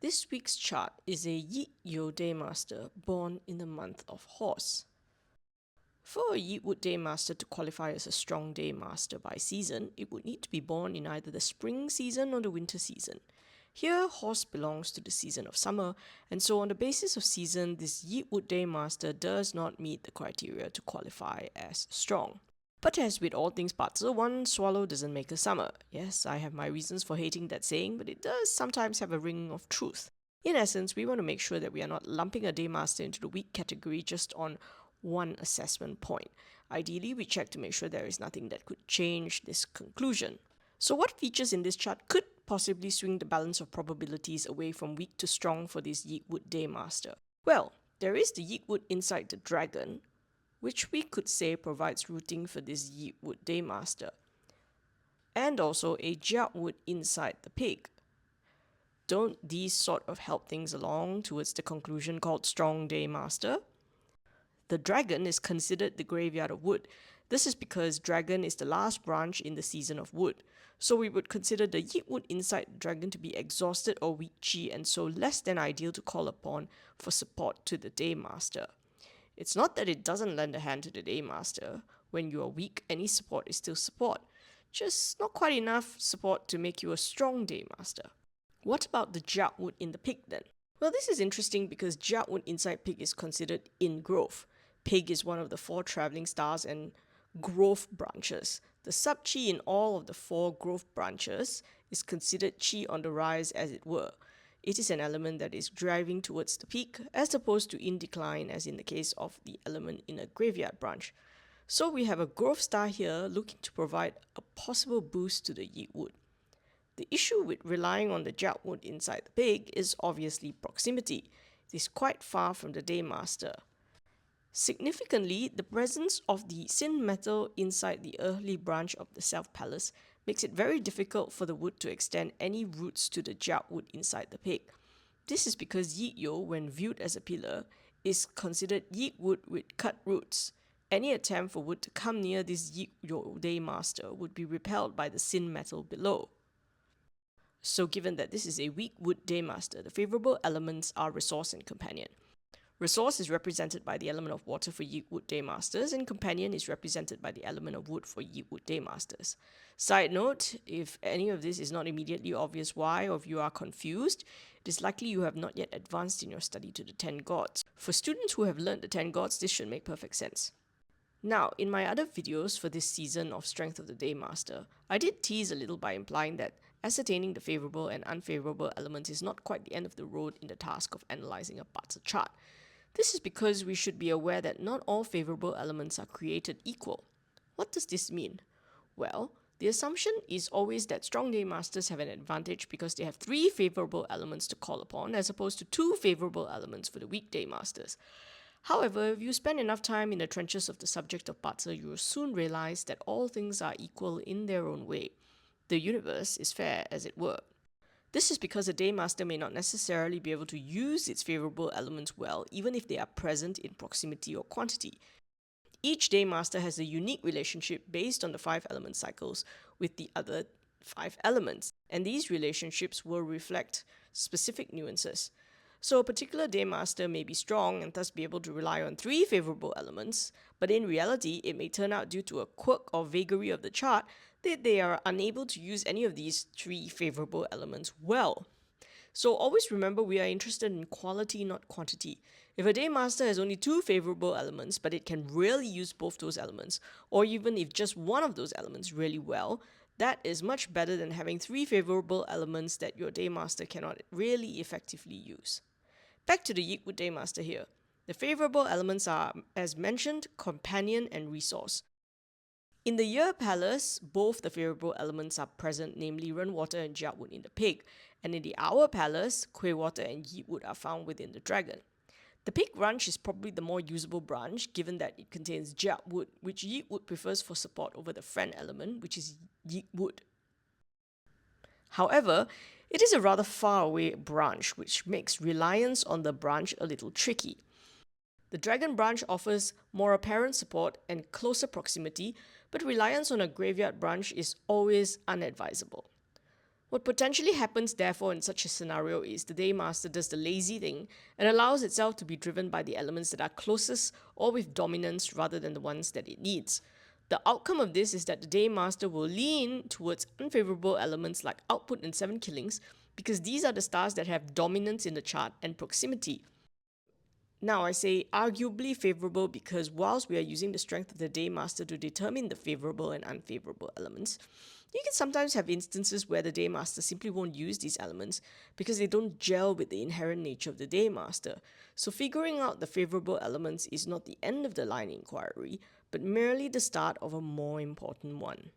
This week's chart is a Yi-Yo Daymaster born in the month of Horse. For a Yi-Wood Daymaster to qualify as a strong Daymaster by season, it would need to be born in either the spring season or the winter season. Here, Horse belongs to the season of summer, and so on the basis of season, this Yi-Wood Daymaster does not meet the criteria to qualify as strong. But as with all things Batzi, one swallow doesn't make a summer. Yes, I have my reasons for hating that saying, but it does sometimes have a ring of truth. In essence, we want to make sure that we are not lumping a Daymaster into the weak category just on one assessment point. Ideally, we check to make sure there is nothing that could change this conclusion. So what features in this chart could possibly swing the balance of probabilities away from weak to strong for this Yi-Wood Daymaster? Well, there is the Yi-Wood inside the dragon, which we could say provides routing for this Yi-Wood Daymaster, and also a Jiawood inside the pig. Don't these sort of help things along towards the conclusion called strong Daymaster? The dragon is considered the graveyard of wood. This is because dragon is the last branch in the season of wood. So we would consider the Yi-Wood inside the dragon to be exhausted or weak chi, and so less than ideal to call upon for support to the Daymaster. It's not that it doesn't lend a hand to the Daymaster. When you are weak, any support is still support. Just not quite enough support to make you a strong Daymaster. What about the Jiawood in the pig then? Well, this is interesting because Jiawood inside pig is considered in growth. Pig is one of the 4 travelling stars and growth branches. The sub-chi in all of the 4 growth branches is considered chi on the rise, as it were. It is an element that is driving towards the peak, as opposed to in decline, as in the case of the element in a graveyard branch. So we have a growth star here looking to provide a possible boost to the Yi-Wood. The issue with relying on the Jiawood inside the pig is obviously proximity. It is quite far from the Daymaster. Significantly, the presence of the Sin metal inside the early branch of the South Palace makes it very difficult for the wood to extend any roots to the Jiawood inside the pig. This is because Yi-Yo, when viewed as a pillar, is considered Yi-Wood with cut roots. Any attempt for wood to come near this Yi-Yo Daymaster would be repelled by the Sin metal below. So given that this is a weak wood Daymaster, the favourable elements are resource and companion. Resource is represented by the element of water for Yi-Wood Daymasters, and companion is represented by the element of wood for Yi-Wood Daymasters. Side note, if any of this is not immediately obvious why, or if you are confused, it is likely you have not yet advanced in your study to the 10 gods. For students who have learned the 10 gods, this should make perfect sense. Now, in my other videos for this season of Strength of the Daymaster, I did tease a little by implying that ascertaining the favourable and unfavourable elements is not quite the end of the road in the task of analysing a Batzi chart. This is because we should be aware that not all favourable elements are created equal. What does this mean? Well, the assumption is always that strong Daymasters have an advantage because they have 3 favourable elements to call upon, as opposed to 2 favourable elements for the weak Daymasters. However, if you spend enough time in the trenches of the subject of Batzi, you will soon realize that all things are equal in their own way. The universe is fair, as it were. This is because a Daymaster may not necessarily be able to use its favourable elements well, even if they are present in proximity or quantity. Each Daymaster has a unique relationship based on the 5 element cycles with the other 5 elements, and these relationships will reflect specific nuances. So a particular Daymaster may be strong and thus be able to rely on 3 favourable elements, but in reality it may turn out due to a quirk or vagary of the chart that they are unable to use any of these 3 favourable elements well. So always remember, we are interested in quality, not quantity. If a Daymaster has only 2 favourable elements, but it can really use both those elements, or even if just one of those elements really well, that is much better than having 3 favourable elements that your Daymaster cannot really effectively use. Back to the Yi-Wood Daymaster here. The favourable elements are, as mentioned, companion and resource. In the Year Palace, both the favourable elements are present, namely Renwater and Jiawood in the pig, and in the Hour Palace, Kuei-Water and Yi-Wood are found within the dragon. The pig branch is probably the more usable branch, given that it contains Jiawood, which Yi-Wood prefers for support over the friend element, which is Yi-Wood. However, it is a rather far away branch, which makes reliance on the branch a little tricky. The dragon branch offers more apparent support and closer proximity, but reliance on a graveyard branch is always unadvisable. What potentially happens, therefore, in such a scenario is the Daymaster does the lazy thing and allows itself to be driven by the elements that are closest or with dominance rather than the ones that it needs. The outcome of this is that the Daymaster will lean towards unfavorable elements like output and 7 killings because these are the stars that have dominance in the chart and proximity. Now, I say arguably favorable because whilst we are using the strength of the Daymaster to determine the favorable and unfavorable elements, you can sometimes have instances where the Daymaster simply won't use these elements because they don't gel with the inherent nature of the Daymaster. So figuring out the favorable elements is not the end of the line inquiry, but merely the start of a more important one.